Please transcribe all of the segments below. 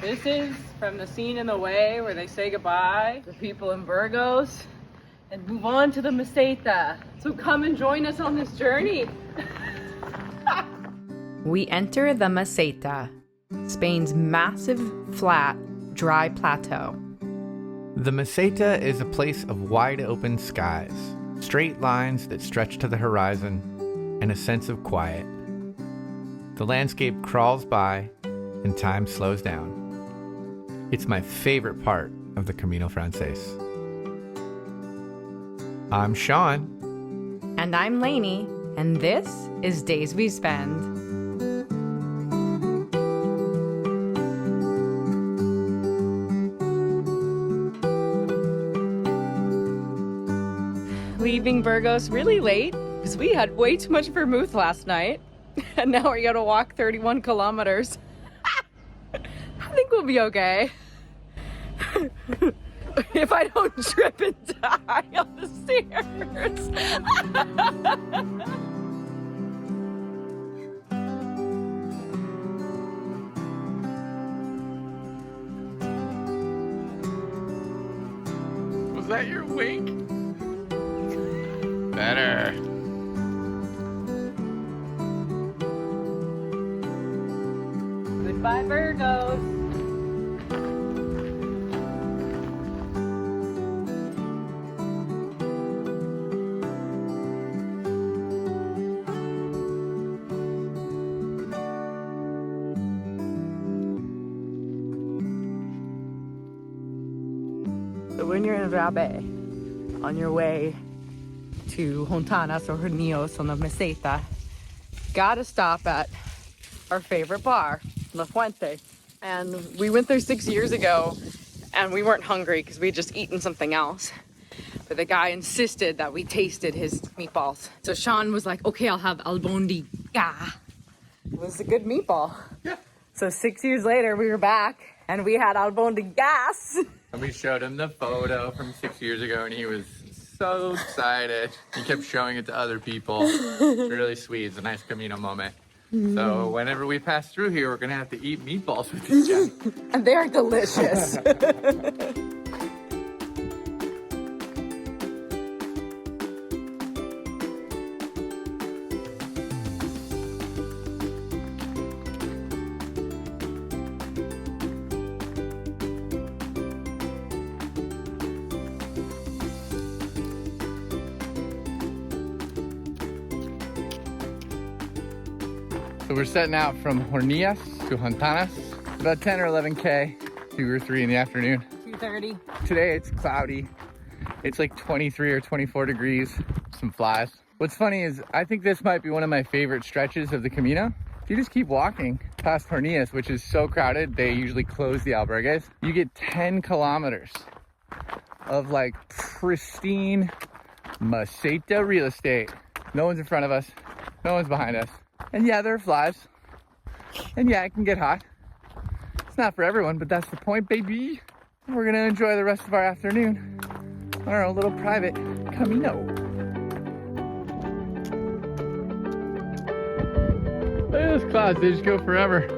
This is from the scene in the way where they say goodbye to people in Burgos and move on to the Meseta. So come and join us on this journey. We enter the Meseta, Spain's massive, flat, dry plateau. The Meseta is a place of wide open skies, straight lines that stretch to the horizon, and a sense of quiet. The landscape crawls by and time slows down. It's my favorite part of the Camino Frances. I'm Shawn. And I'm Lainey, and this is Days We Spend. Leaving Burgos really late because we had way too much vermouth last night and now we gotta walk 31 kilometers. I think we'll be okay. If I don't trip and die on the stairs. Was that your wink? Better. Goodbye, Burgos. So when you're in Rabe, on your way to Hontanas or Reliegos on the Meseta, gotta stop at our favorite bar, La Fuente. And we went there 6 years ago and we weren't hungry because we had just eaten something else. But the guy insisted that we tasted his meatballs. So Shawn was like, okay, I'll have albondiga. It was a good meatball. Yeah. So 6 years later, we were back and we had albondigas. And we showed him the photo from 6 years ago and he was so excited. He kept showing it to other people. It's really sweet. It's a nice Camino moment. So whenever we pass through here, we're gonna have to eat meatballs with these guys. And they are delicious. So we're setting out from Hornillas to Hontanas. It's about 10 or 11K, 2 or 3 in the afternoon. 2:30. Today it's cloudy. It's like 23 or 24 degrees, some flies. What's funny is I think this might be one of my favorite stretches of the Camino. If you just keep walking past Hornillas, which is so crowded, they usually close the albergues. You get 10 kilometers of like pristine Meseta real estate. No one's in front of us, no one's behind us. And yeah, there are flies. And yeah, it can get hot. It's not for everyone, but that's the point, baby. We're gonna enjoy the rest of our afternoon on our own little private Camino. Look at those clouds, they just go forever.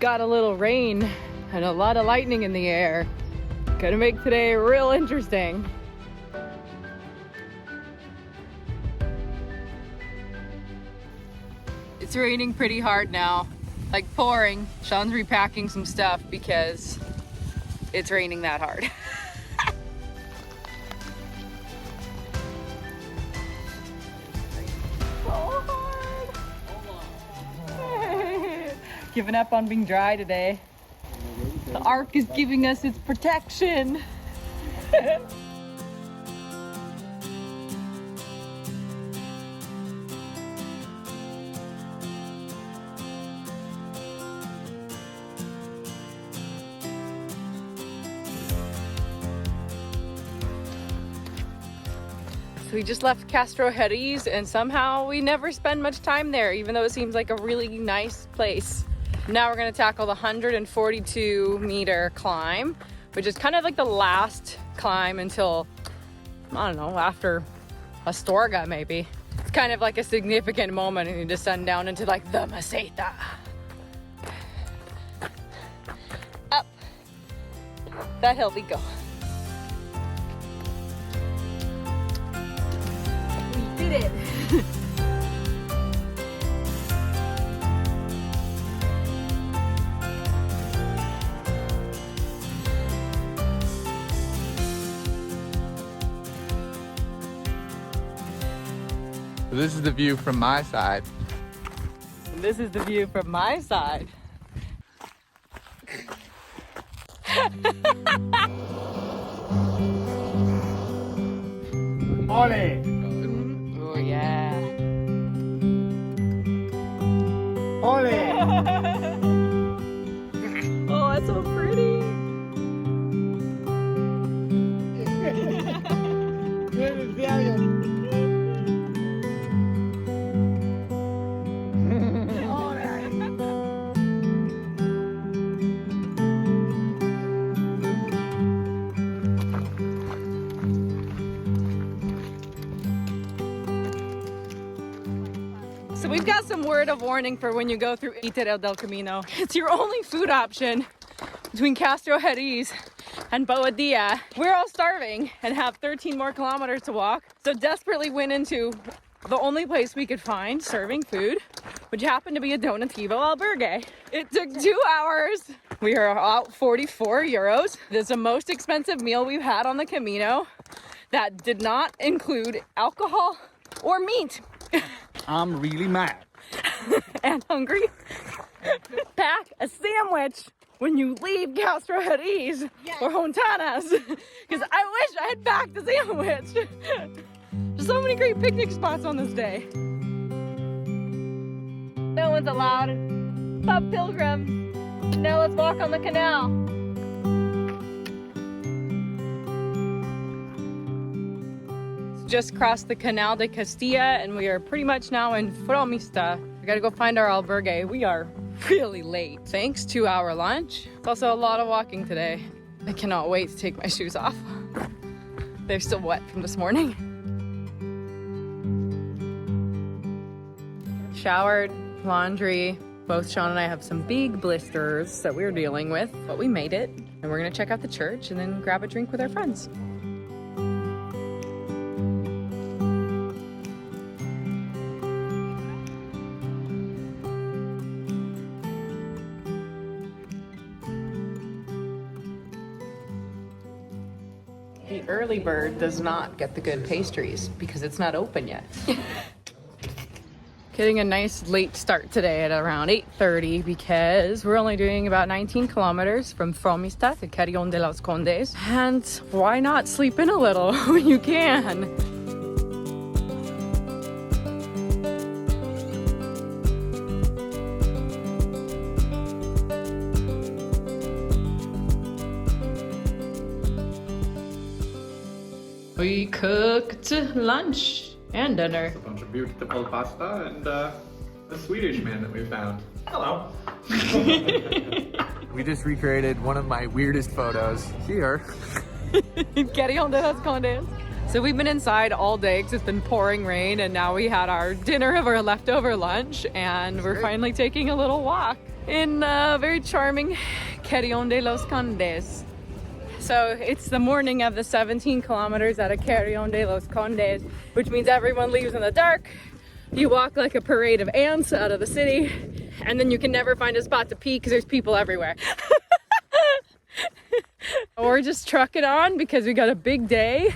Got a little rain and a lot of lightning in the air. Gonna make today real interesting. It's raining pretty hard now, like pouring. Shawn's repacking some stuff because it's raining that hard. So hard. Hey. Giving up on being dry today. The ark is giving us its protection. We just left Castro Jerez and somehow we never spend much time there, even though it seems like a really nice place. Now we're gonna tackle the 142 meter climb, which is kind of like the last climb until, I don't know, after Astorga maybe. It's kind of like a significant moment and you descend down into like the Meseta. Up that hill we go. Did it. So this is the view from my side. And this is the view from my side. Ole! Oh yeah. Ole! Oh, that's so pretty. So we've got some word of warning for when you go through Itinerario del Camino. It's your only food option between Castro Jerez and Boadilla. We're all starving and have 13 more kilometers to walk. So desperately went into the only place we could find serving food, which happened to be a donativo albergue. It took 2 hours. We are out 44 euros. This is the most expensive meal we've had on the Camino that did not include alcohol or meat. I'm really mad. And hungry. Pack a sandwich when you leave Castro Jerez or Hontanas, because I wish I had packed a sandwich. There's so many great picnic spots on this day. No one's allowed. Stop, Pilgrim. Now let's walk on the canal. Just crossed the Canal de Castilla and we are pretty much now in Fromista. We gotta go find our albergue. We are really late. Thanks to our lunch. It's also a lot of walking today. I cannot wait to take my shoes off. They're still wet from this morning. Showered, laundry. Both Shawn and I have some big blisters that we're dealing with, but we made it. And we're gonna check out the church and then grab a drink with our friends. The early bird does not get the good pastries because it's not open yet. Getting a nice late start today at around 8:30 because we're only doing about 19 kilometers from Frómista to Carrión de los Condes. And why not sleep in a little when you can? We cooked lunch and dinner. A bunch of beautiful pasta and the Swedish man that we found. Hello. We just recreated one of my weirdest photos here. In Carrión de los Condes. So we've been inside all day because it's been pouring rain, and now we had our dinner of our leftover lunch, and we're finally taking a little walk in very charming Carrión de los Condes. So it's the morning of the 17 kilometers out of Carrión de los Condes, which means everyone leaves in the dark. You walk like a parade of ants out of the city, and then you can never find a spot to pee because there's people everywhere. We're just trucking on because we got a big day,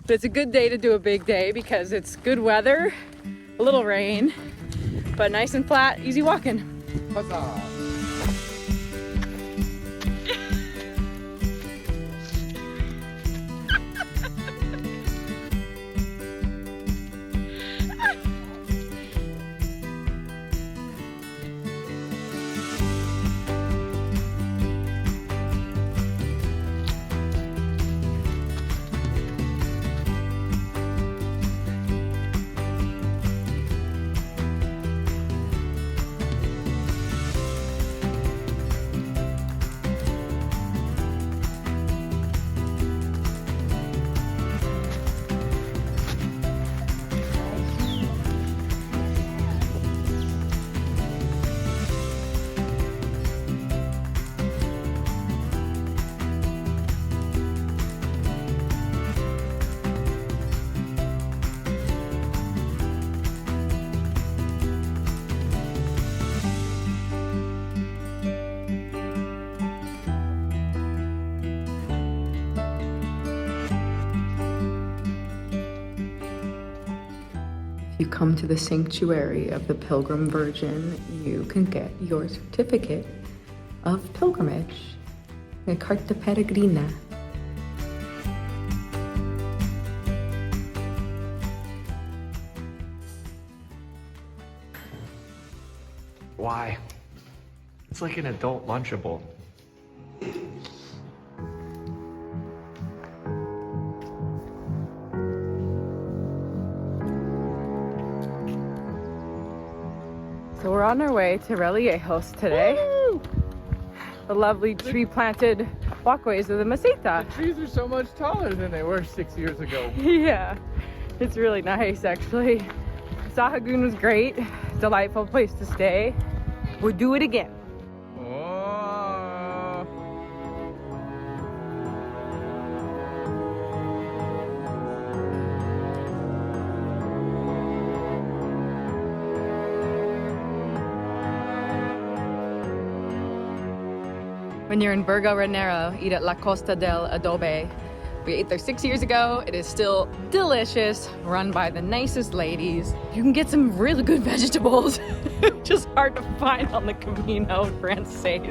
but it's a good day to do a big day because it's good weather, a little rain, but nice and flat, easy walking. Huzzah. come to the sanctuary of the Pilgrim Virgin, you can get your certificate of pilgrimage, a carta peregrina. Why? It's like an adult Lunchable. So we're on our way to Reliegos today. Woo! The lovely tree-planted walkways of the Meseta. The trees are so much taller than they were 6 years ago. Yeah, it's really nice actually. Sahagun was great, delightful place to stay. We'll do it again. Oh. When you're in Burgo Renero, eat at La Costa del Adobe. We ate there 6 years ago. It is still delicious, run by the nicest ladies. You can get some really good vegetables, just hard to find on the Camino Frances.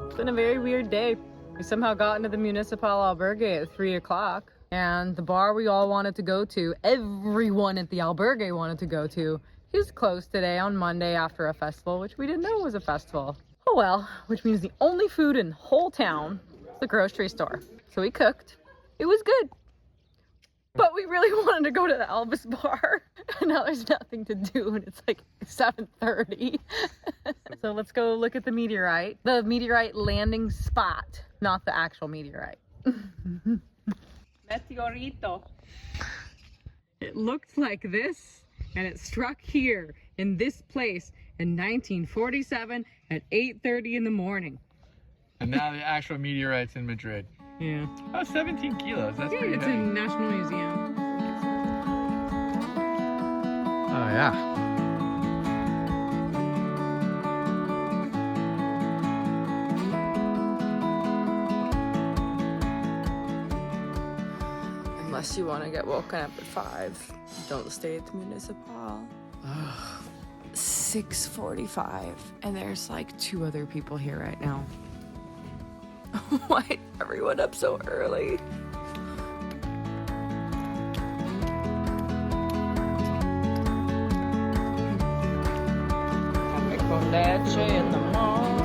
It's been a very weird day. We somehow got into the Municipal Albergue at 3 o'clock, and the bar we all wanted to go to, everyone at the albergue wanted to go to, is closed today on Monday after a festival, which we didn't know was a festival. Oh well, which means the only food in the whole town is the grocery store. So we cooked. It was good. But we really wanted to go to the Elvis bar, and now there's nothing to do, and it's like 7:30. So let's go look at the meteorite landing spot, not the actual meteorite. Meteorito. It looked like this, and it struck here in this place in 1947 at 8:30 in the morning. And now the actual meteorite's in Madrid. Yeah. Oh, 17 kilos. That's Yeah, pretty it's heavy. a national museum. Oh, yeah. Unless you want to get woken up at 5, don't stay at the Municipal. 6:45, and there's like 2 other people here right now. Why is everyone up so early? Café con leche in the morning.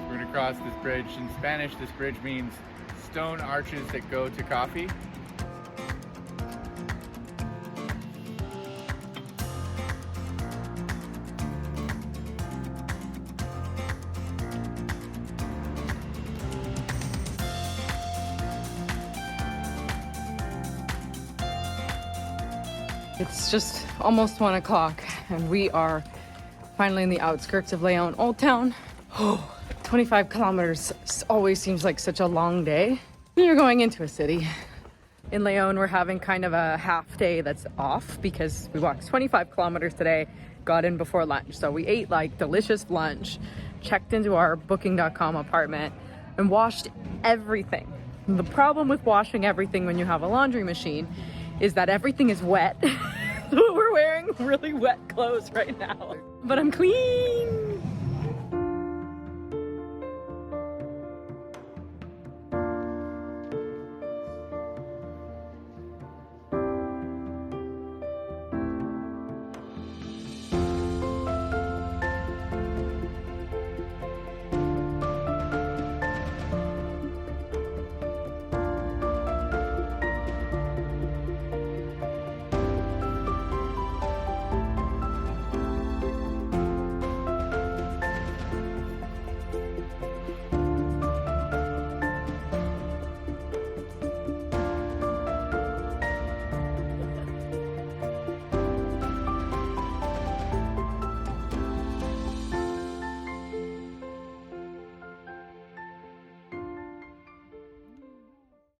We're gonna cross this bridge. In Spanish, this bridge means stone arches that go to coffee. It's just almost 1 o'clock, and we are finally in the outskirts of León Old Town. 25 kilometers always seems like such a long day when you're going into a city. In León, we're having kind of a half day that's off because we walked 25 kilometers today, got in before lunch. So we ate like delicious lunch, checked into our booking.com apartment, and washed everything. And the problem with washing everything when you have a laundry machine is that everything is wet. We're wearing really wet clothes right now, but I'm clean.